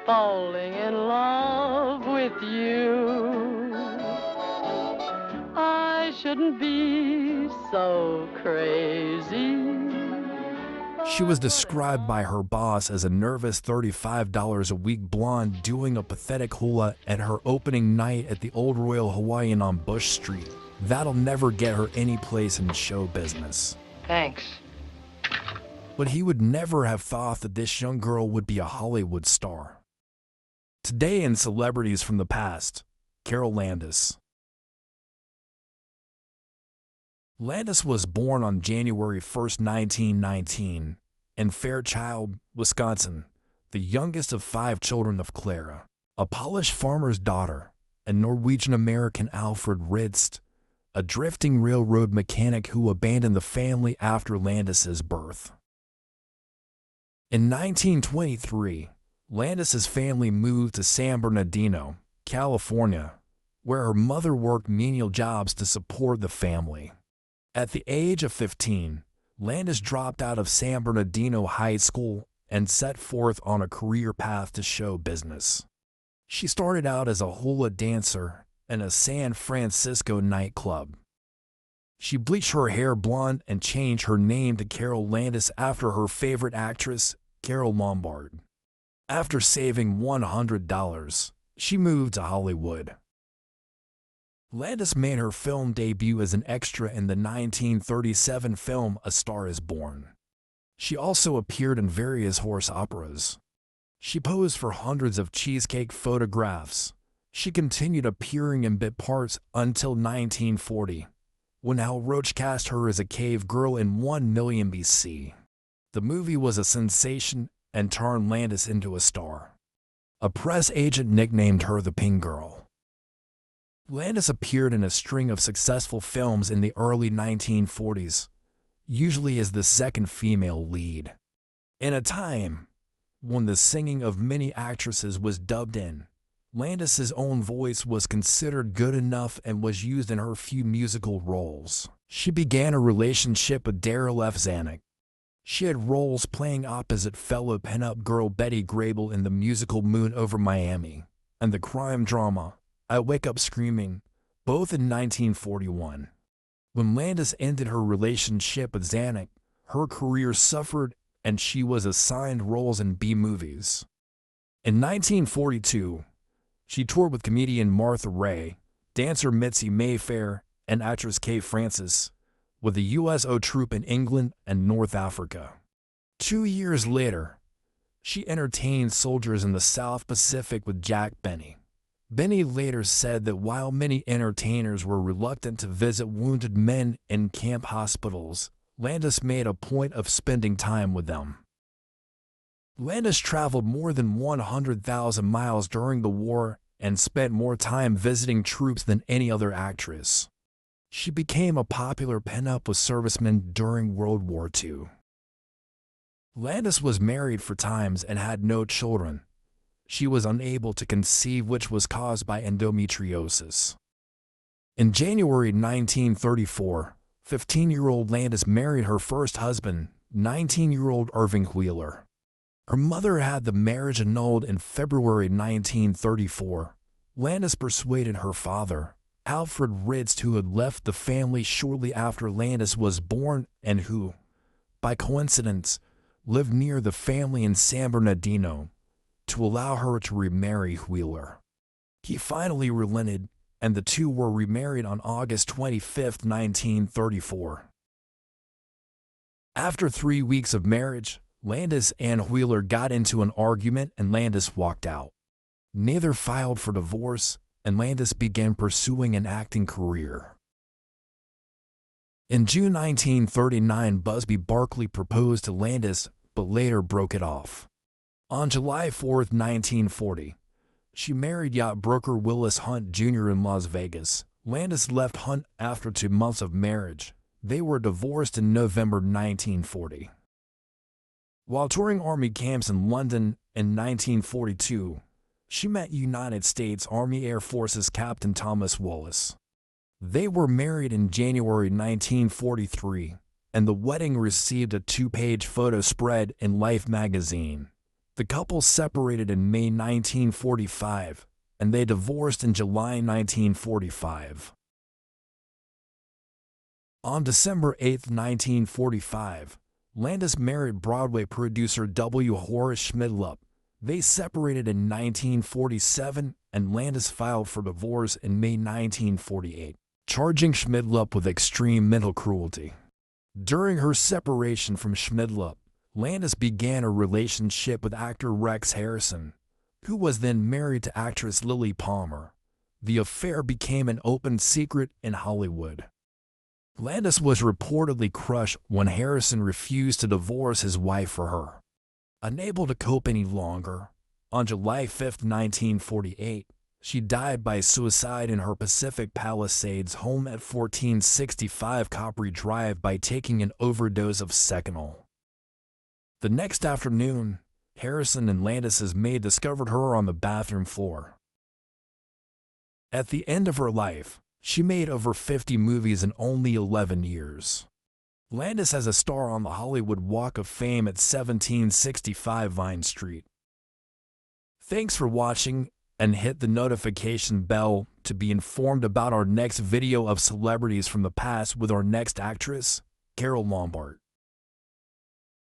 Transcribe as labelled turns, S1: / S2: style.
S1: falling in love with you. I shouldn't be so crazy.
S2: She was described by her boss as a nervous $35 a week blonde doing a pathetic hula at her opening night at the Old Royal Hawaiian on Bush Street. That'll never get her any place in show business.
S1: Thanks.
S2: But he would never have thought that this young girl would be a Hollywood star. Today in Celebrities from the Past, Carole Landis. Landis was born on January 1, 1919, in Fairchild, Wisconsin, the youngest of 5 children of Clara, a Polish farmer's daughter, and Norwegian-American Alfred Ridste, a drifting railroad mechanic who abandoned the family after Landis's birth. In 1923, Landis's family moved to San Bernardino, California, where her mother worked menial jobs to support the family. At the age of 15, Landis dropped out of San Bernardino High School and set forth on a career path to show business. She started out as a hula dancer in a San Francisco nightclub. She bleached her hair blonde and changed her name to Carole Landis after her favorite actress, Carole Lombard. After saving $100, she moved to Hollywood. Landis made her film debut as an extra in the 1937 film A Star is Born. She also appeared in various horse operas. She posed for hundreds of cheesecake photographs. She continued appearing in bit parts until 1940, when Hal Roach cast her as a cave girl in 1 Million B.C. The movie was a sensation and turned Landis into a star. A press agent nicknamed her the Pink Girl. Landis appeared in a string of successful films in the early 1940s, usually as the second female lead. In a time when the singing of many actresses was dubbed in, Landis's own voice was considered good enough and was used in her few musical roles. She began a relationship with Daryl F. Zanuck. She had roles playing opposite fellow pinup girl Betty Grable in the musical Moon Over Miami and the crime drama I Wake Up Screaming, both in 1941. When Landis ended her relationship with Zanuck, her career suffered and she was assigned roles in B-movies. In 1942, she toured with comedian Martha Raye, dancer Mitzi Mayfair, and actress Kay Francis with the USO Troop in England and North Africa. 2 years later, she entertained soldiers in the South Pacific with Jack Benny. Benny later said that while many entertainers were reluctant to visit wounded men in camp hospitals, Landis made a point of spending time with them. Landis traveled more than 100,000 miles during the war and spent more time visiting troops than any other actress. She became a popular pinup with servicemen during World War II. Landis was married 4 times and had no children. She was unable to conceive, which was caused by endometriosis. In January 1934, 15-year-old Landis married her first husband, 19-year-old Irving Wheeler. Her mother had the marriage annulled in February 1934. Landis persuaded her father, Alfred Ridste, who had left the family shortly after Landis was born and who, by coincidence, lived near the family in San Bernardino, to allow her to remarry Wheeler. He finally relented, and the two were remarried on August 25, 1934. After 3 weeks of marriage, Landis and Wheeler got into an argument and Landis walked out. Neither filed for divorce, and Landis began pursuing an acting career. In June 1939, Busby Berkeley proposed to Landis, but later broke it off. On July 4, 1940, she married yacht broker Willis Hunt Jr. in Las Vegas. Landis left Hunt after 2 months of marriage. They were divorced in November 1940. While touring Army camps in London in 1942, she met United States Army Air Forces Captain Thomas Wallace. They were married in January 1943, and the wedding received a 2-page photo spread in Life magazine. The couple separated in May 1945, and they divorced in July 1945. On December 8, 1945, Landis married Broadway producer W. Horace Schmidlup. They separated in 1947, and Landis filed for divorce in May 1948, charging Schmidlup with extreme mental cruelty. During her separation from Schmidlup, Landis began a relationship with actor Rex Harrison, who was then married to actress Lily Palmer. The affair became an open secret in Hollywood. Landis was reportedly crushed when Harrison refused to divorce his wife for her. Unable to cope any longer, on July 5, 1948, she died by suicide in her Pacific Palisades home at 1465 Copry Drive by taking an overdose of Seconal. The next afternoon, Harrison and Landis's maid discovered her on the bathroom floor. At the end of her life, she made over 50 movies in only 11 years. Landis has a star on the Hollywood Walk of Fame at 1765 Vine Street. Thanks for watching, and hit the notification bell to be informed about our next video of celebrities from the past with our next actress, Carole Landis.